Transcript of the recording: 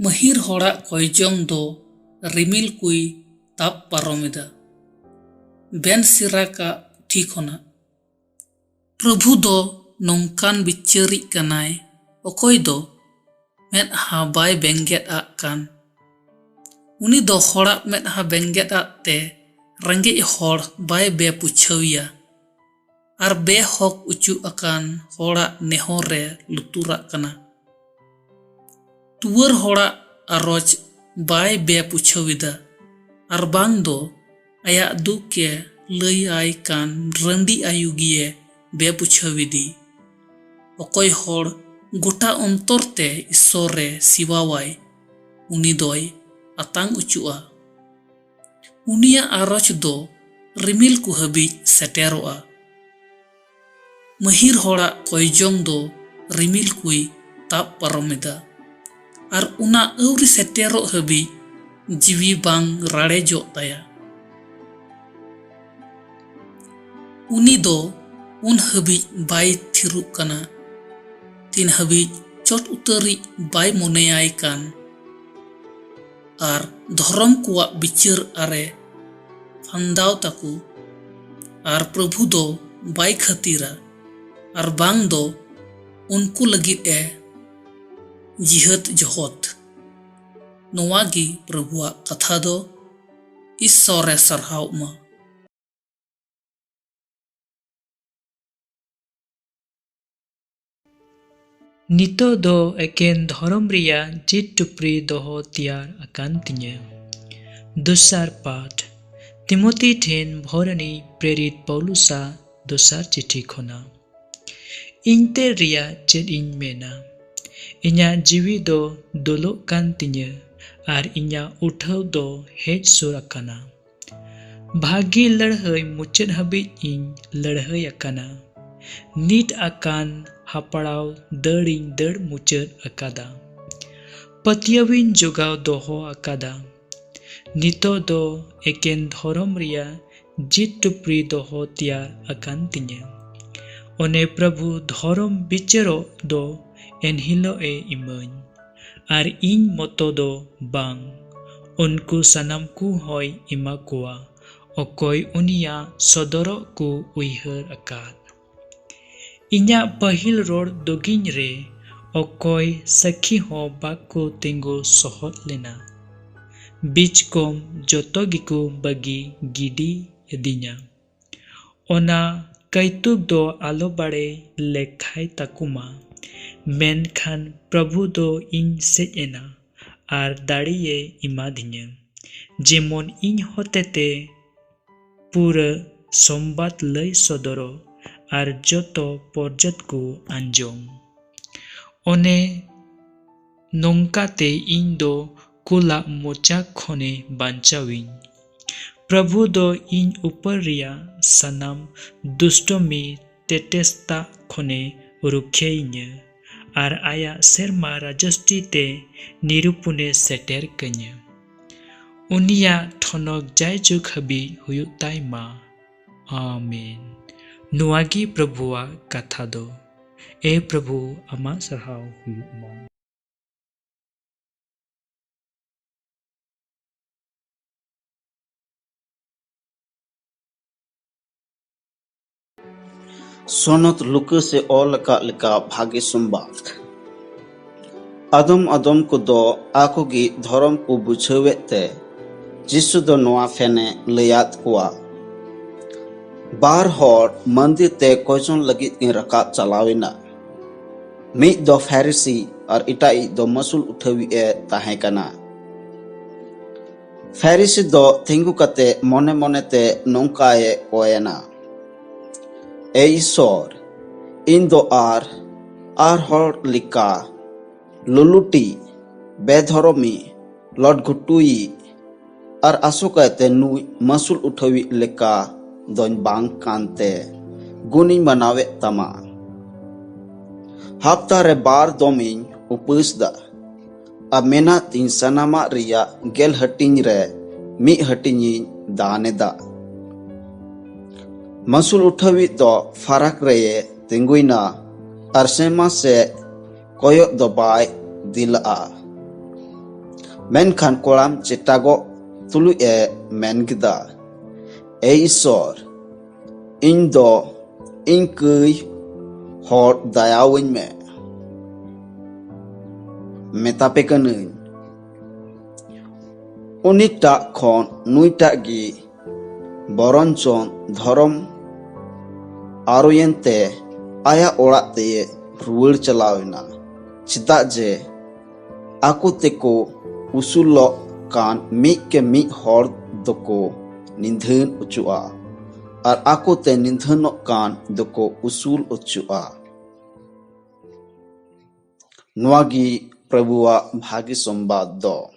महिर होड़ा कयजोंग दो रिमिल कुई ताप पारोमिदा बेन सिरा का ठीक होना प्रभु दो नोंकान बिचारी कनाय ओकोय दो मेदहा बाय बेंगेट आकान उनी दो होड़ा मेदहा बेंगेट आते रंगे होड़ बाय बे पुछाविया आर बे हक उचु अकान होड़ा नेहोरे लुतुरा कना तुवर होड़ा आरोज बाय बे पुछाविदा आर बांग दो आया दुके लई आय कान रंडी आयुगिए बे पुछाविदी ओकोय होड़ गोटा अंतरते ईश्वरे सिवावाय उनी दोय आतांग उचुआ उनिया आरोज दो रिमिल को हबीज सेटेरोआ महिर होड़ा कयजोंग दो रिमिल कुई ताप पारोमिदा आर उना अवरी सेटेरो हबीज जीवी बांग राड़े जो ताया उनी दो उन हबीज बाय थिरु कना तीन हबीज चोट उतरी बाय मोनेयाय कान आर धर्म कुआ बिचार आरे फंदाव ताकू आर प्रभु दो बाय खतीरा आर बांग दो उनको लगित ए जिहत जहोत नोवागी प्रभुआ कथा दो ईश्वरे सरहाव मा नितो दो एकेन धर्म रिया जित टुपरी दोहो तियार अकान तिnye दोसार पाठ तिमोथी ठेन भोरनी प्रेरित पौलुसा दोसार चिठी खोना इनते रिया चेद इन मेना इन्या जीवी दो दोलो कान तिnye आर इन्या उठाव दो हेज सुर अकाना भागी लड़हय मुचेद हबीज इन लड़हय अकाना नीट अकान हापड़ाव दड़िन दड़ मुचद अकादा पतियाविन जोगाव दोहो अकादा नितो दो एकेन धर्म रिया जित टुपरी दोहो तियार अकान तिnye ओने प्रभु धर्म बिचारो दो एनहिलो ए इमाइन आर इन मतो दो बांग उनको सनम को होय इमा कुआ ओकोय उनिया सदरो को उइहर अकाद इन्या पहिल रोड दोगिन रे ओकोय सखी हो बाको तिंगो सोहत लेना बीच कोम जोतो गिको बगी गिडी एदिnya ओना कैतुक दो आलो बाड़े लेखाय ताकुमा मेनखान प्रभु दो इन सेज एना आर दाड़िये इमादिnya जेमन इन होतेते पूरा संबाद लय सदरो आर जोतो पर्जत को आंजोम ओने नोंकाते इन दो कुला मोचा खोने बांचाविन प्रभु दो इन ऊपर रिया सनाम दुष्टमी तेटेस्ता खोने रुखेइन्य आर आया सेरमा राजस्टी ते निरूपुने सेटेर कन्य उनिया ठनक जायजुग हबी हुयुताय मा आमीन नुआगी प्रभुआ कथा दो ए प्रभु अमा सरहाव हुयुमा सोनत लुक से ओल का लिका भाग्य संबाद अदम अदम को दो आको की धर्म को बुझावेते जिसु दो नोआ फेने लयात कुआ बार होड़ मंदिर ते कोजन लगित की रकात चलाविना मी दो फैरिसी और इटाई दो मसूल उठावी ए ताहे कना फैरिसी दो थिंगु कते मोने मोने ते नोंकाए कोयना ए ईश्वर इन दो आर होड़ लिका लुलुटी बेधर्मी लट घुटुई और आसुकाते नुई मसूल उठावी लेका दोन बांग कांते गुनी मनावे तमा हफ्ता रे बार दोमिन उपुस दा अब मेना तीन सनामा रिया गेल हटिंग रे मी हटिंग दाने दा मसूल उठावी दो फरक रे तिंगुइना अरसेमा से कोयो दो बाय दिला Menkan kolam cetago tulu e men gida. E isor, indo inkui hor dayawin me. Metape kanun. Unita kon nuita gi boronchon dhorom aroyente aya orak te ruwar chalawina. Chita je aku teko usulok kan mi ke mi hor doko nindhan uchua. Ar aku te nindhanok kan doko usul uchua. Nuagi Prabhuwa bhagi sombad do.